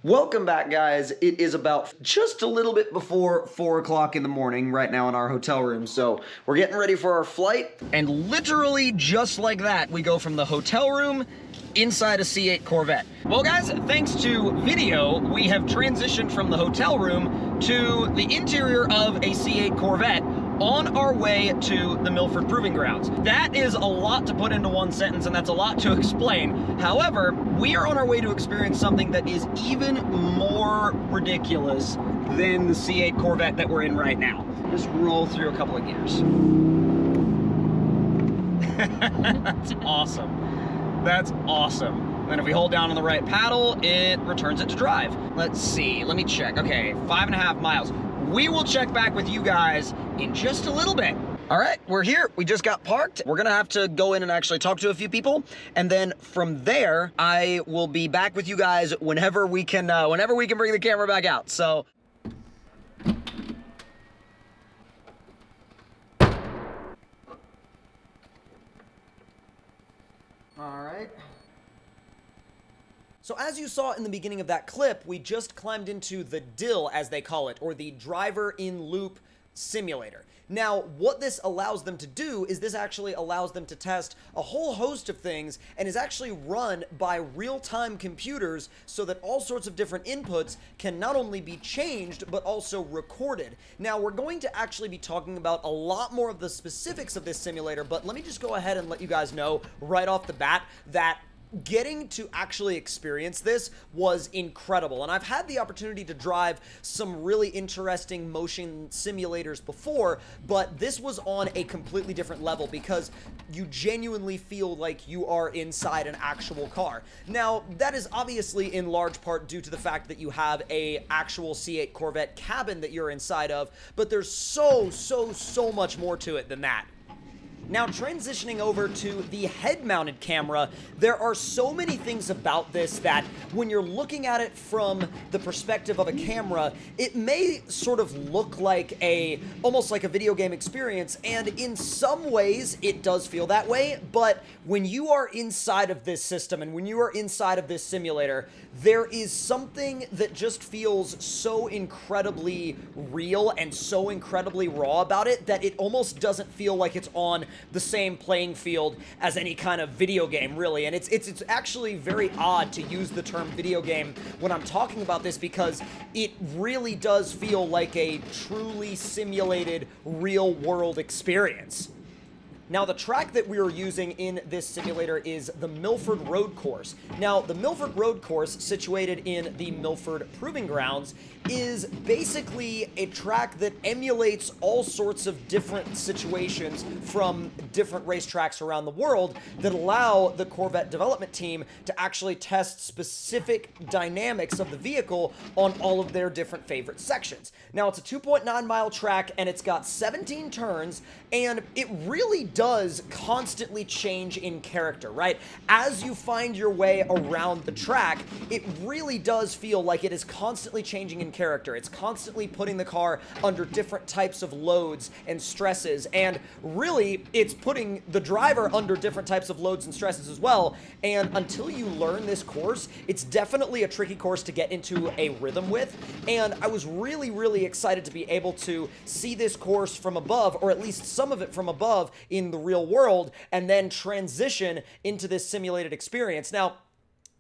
Welcome back, guys. It is about just a little bit before 4 o'clock in the morning right now in our hotel room, so we're getting ready for our flight. And literally just like that, we go from the hotel room inside a C8 Corvette. Well, guys, thanks to video, we have transitioned from the hotel room to the interior of a C8 Corvette on our way to the Milford Proving Grounds. That is a lot to put into one sentence, and that's a lot to explain. However, we are on our way to experience something that is even more ridiculous than the C8 Corvette that we're in right now. Just roll through a couple of gears. That's awesome. That's awesome. Then if we hold down on the right paddle, it returns it to drive. Let's see, let me check. Okay, 5.5 miles. We will check back with you guys in just a little bit. All right, we're here. We just got parked. We're gonna have to go in and actually talk to a few people, and then from there, I will be back with you guys whenever we can bring the camera back out. So. All right. So as you saw in the beginning of that clip, we just climbed into the DIL, as they call it, or the Driver in Loop Simulator. Now, what this allows them to do is this actually allows them to test a whole host of things and is actually run by real-time computers so that all sorts of different inputs can not only be changed, but also recorded. Now, we're going to actually be talking about a lot more of the specifics of this simulator, but let me just go ahead and let you guys know right off the bat that getting to actually experience this was incredible. And I've had the opportunity to drive some really interesting motion simulators before, but this was on a completely different level because you genuinely feel like you are inside an actual car. Now, that is obviously in large part due to the fact that you have a actual C8 Corvette cabin that you're inside of, but there's so much more to it than that. Now, transitioning over to the head-mounted camera, there are so many things about this that when you're looking at it from the perspective of a camera, it may sort of look like almost like a video game experience, and in some ways it does feel that way, but when you are inside of this system and when you are inside of this simulator, there is something that just feels so incredibly real and so incredibly raw about it that it almost doesn't feel like it's on the same playing field as any kind of video game, really. And it's actually very odd to use the term video game when I'm talking about this because it really does feel like a truly simulated real-world experience. Now, the track that we are using in this simulator is the Milford Road Course. Now, the Milford Road Course, situated in the Milford Proving Grounds, is basically a track that emulates all sorts of different situations from different racetracks around the world that allow the Corvette development team to actually test specific dynamics of the vehicle on all of their different favorite sections. Now, it's a 2.9-mile track, and it's got 17 turns, and it really does constantly change in character, right? As you find your way around the track, it really does feel like it is constantly changing in character. It's constantly putting the car under different types of loads and stresses, and really, it's putting the driver under different types of loads and stresses as well, and until you learn this course, it's definitely a tricky course to get into a rhythm with, and I was really excited to be able to see this course from above, or at least some of it from above in the real world, and then transition into this simulated experience. Now,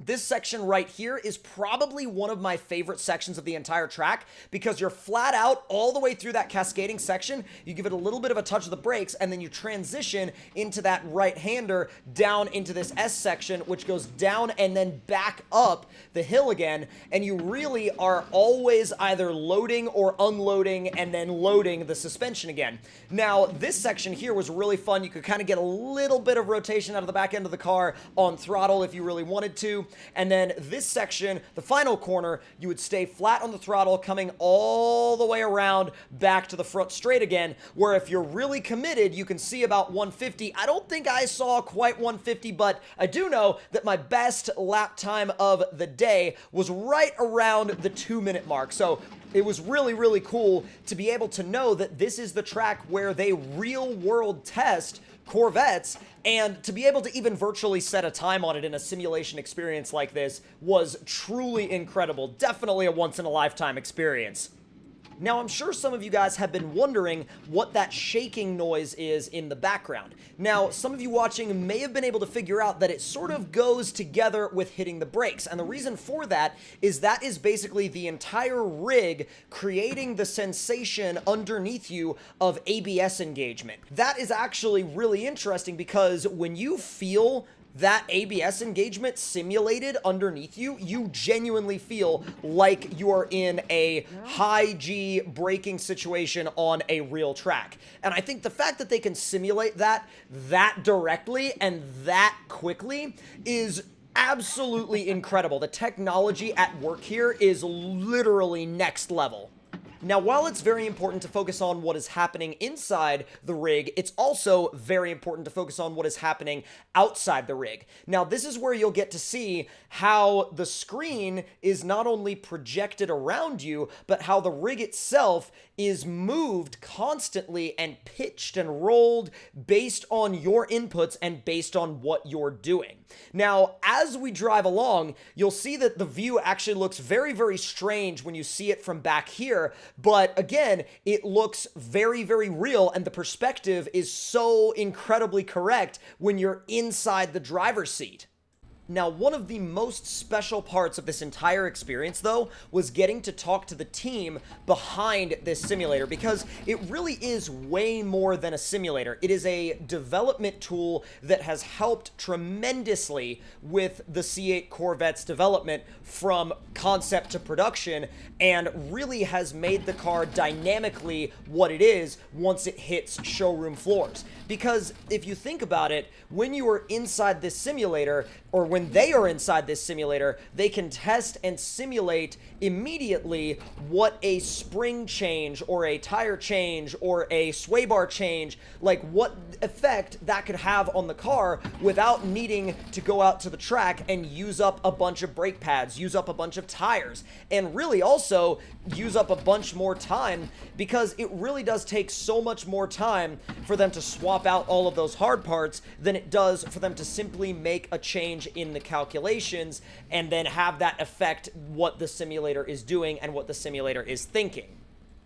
this section right here is probably one of my favorite sections of the entire track because you're flat out all the way through that cascading section. You give it a little bit of a touch of the brakes, and then you transition into that right-hander down into this S section, which goes down and then back up the hill again, and you really are always either loading or unloading and then loading the suspension again. Now, this section here was really fun. You could kind of get a little bit of rotation out of the back end of the car on throttle if you really wanted to. And then this section, the final corner, you would stay flat on the throttle, coming all the way around back to the front straight again, where if you're really committed, you can see about 150. I don't think I saw quite 150, but I do know that my best lap time of the day was right around the 2-minute mark. So it was really cool to be able to know that this is the track where they real-world test Corvettes, and to be able to even virtually set a time on it in a simulation experience like this was truly incredible. Definitely a once-in-a-lifetime experience. Now, I'm sure some of you guys have been wondering what that shaking noise is in the background. Now, some of you watching may have been able to figure out that it sort of goes together with hitting the brakes, and the reason for that is basically the entire rig creating the sensation underneath you of ABS engagement. That is actually really interesting because when you feel that ABS engagement simulated underneath you, you genuinely feel like you are in a high G braking situation on a real track. And I think the fact that they can simulate that directly and that quickly is absolutely incredible. The technology at work here is literally next level. Now, while it's very important to focus on what is happening inside the rig, it's also very important to focus on what is happening outside the rig. Now, this is where you'll get to see how the screen is not only projected around you, but how the rig itself is moved constantly and pitched and rolled based on your inputs and based on what you're doing. Now, as we drive along, you'll see that the view actually looks very, very strange when you see it from back here. But again, it looks very, very real, and the perspective is so incredibly correct when you're inside the driver's seat. Now, one of the most special parts of this entire experience, though, was getting to talk to the team behind this simulator, because it really is way more than a simulator. It is a development tool that has helped tremendously with the C8 Corvette's development from concept to production, and really has made the car dynamically what it is once it hits showroom floors. Because if you think about it, when you are inside this simulator, or when they are inside this simulator, they can test and simulate immediately what a spring change or a tire change or a sway bar change, like what effect that could have on the car without needing to go out to the track and use up a bunch of brake pads, use up a bunch of tires, and really also use up a bunch more time, because it really does take so much more time for them to swap out all of those hard parts than it does for them to simply make a change in the calculations and then have that affect what the simulator is doing and what the simulator is thinking.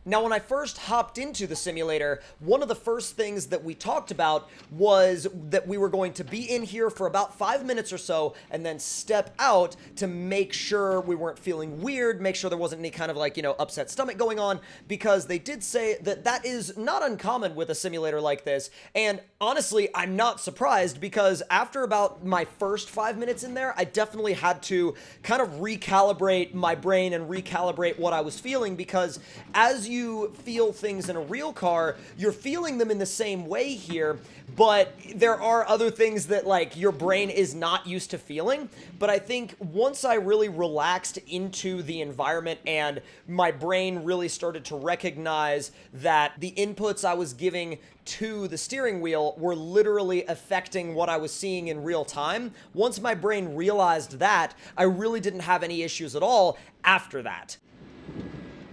Now, when I first hopped into the simulator, one of the first things that we talked about was that we were going to be in here for about 5 minutes or so and then step out to make sure we weren't feeling weird, make sure there wasn't any kind of upset stomach going on, because they did say that that is not uncommon with a simulator like this. And honestly, I'm not surprised, because after about my first 5 minutes in there, I definitely had to kind of recalibrate my brain and recalibrate what I was feeling, because as you feel things in a real car, you're feeling them in the same way here, but there are other things that your brain is not used to feeling. But I think once I really relaxed into the environment and my brain really started to recognize that the inputs I was giving to the steering wheel were literally affecting what I was seeing in real time, once my brain realized that, I really didn't have any issues at all after that.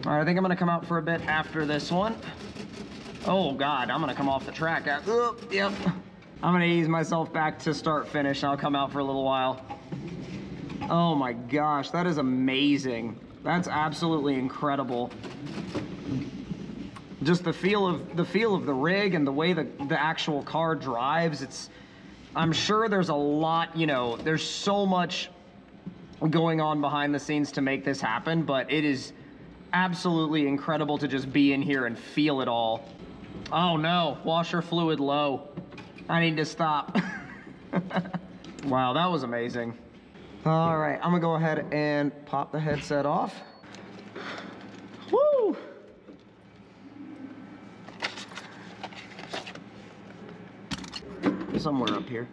All right, I think I'm gonna come out for a bit after this one. Oh God, I'm gonna come off the track. Yep. I'm gonna ease myself back to start finish. I'll come out for a little while. Oh my gosh, that is amazing. That's absolutely incredible. Just the feel of the rig and the way the actual car drives. I'm sure there's a lot, there's so much going on behind the scenes to make this happen, but it is absolutely incredible to just be in here and feel it all. Oh no, washer fluid low. I need to stop. Wow, that was amazing. All right, I'm gonna go ahead and pop the headset off. Woo! Somewhere up here.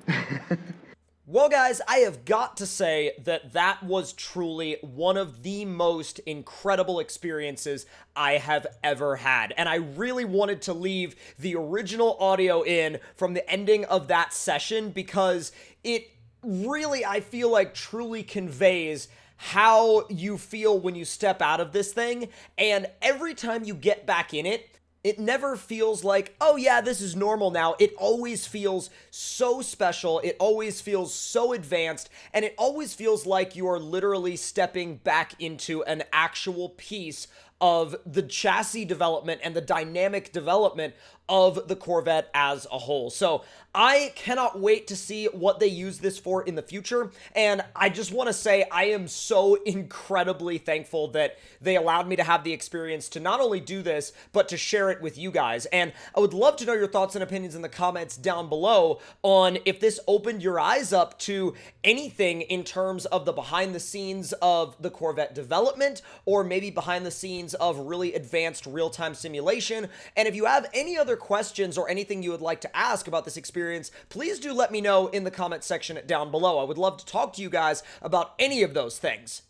Well, guys, I have got to say that that was truly one of the most incredible experiences I have ever had. And I really wanted to leave the original audio in from the ending of that session, because it really, I feel like, truly conveys how you feel when you step out of this thing. And every time you get back in it, It never feels like, oh yeah, this is normal now. It always feels so special. It always feels so advanced, and it always feels like you are literally stepping back into an actual piece of the chassis development and the dynamic development of the Corvette as a whole. So I cannot wait to see what they use this for in the future, and I just want to say I am so incredibly thankful that they allowed me to have the experience to not only do this, but to share it with you guys. And I would love to know your thoughts and opinions in the comments down below on if this opened your eyes up to anything in terms of the behind the scenes of the Corvette development, or maybe behind the scenes of really advanced real-time simulation. And if you have any other questions or anything you would like to ask about this experience, please do let me know in the comment section down below. I would love to talk to you guys about any of those things.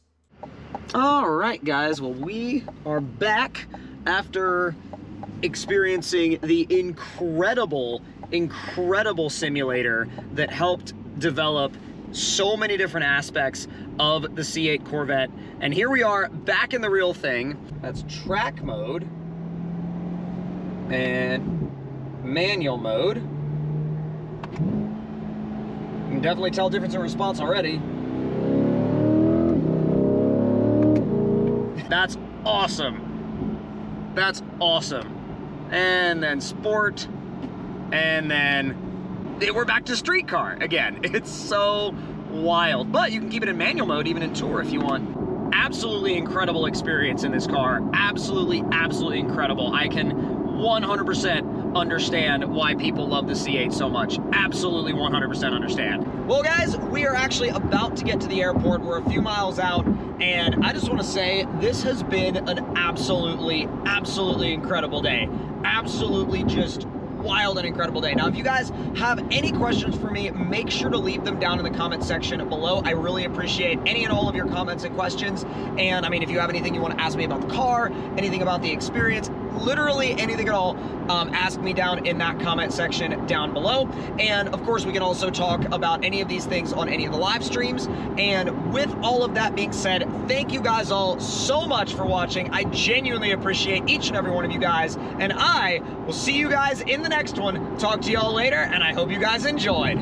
All right, guys. Well, we are back after experiencing the incredible simulator that helped develop so many different aspects of the C8 Corvette. And here we are back in the real thing. That's track mode and manual mode. You can definitely tell difference in response already. That's awesome. That's awesome. And then sport, and then we're back to street car again. It's so wild, but you can keep it in manual mode even in tour if you want. Absolutely incredible experience in this car. Absolutely incredible. I can 100% understand why people love the C8 so much. Absolutely 100% understand. Well, guys, we are actually about to get to the airport. We're a few miles out, and I just want to say this has been an absolutely incredible day. Absolutely just wild and incredible day. Now, if you guys have any questions for me, make sure to leave them down in the comment section below. I really appreciate any and all of your comments and questions. And I mean, if you have anything you want to ask me about the car, anything about the experience, literally anything at all, ask me down in that comment section down below. And of course, we can also talk about any of these things on any of the live streams. And with all of that being said, thank you guys all so much for watching. I genuinely appreciate each and every one of you guys, and I will see you guys in the next one. Talk to y'all later, and I hope you guys enjoyed.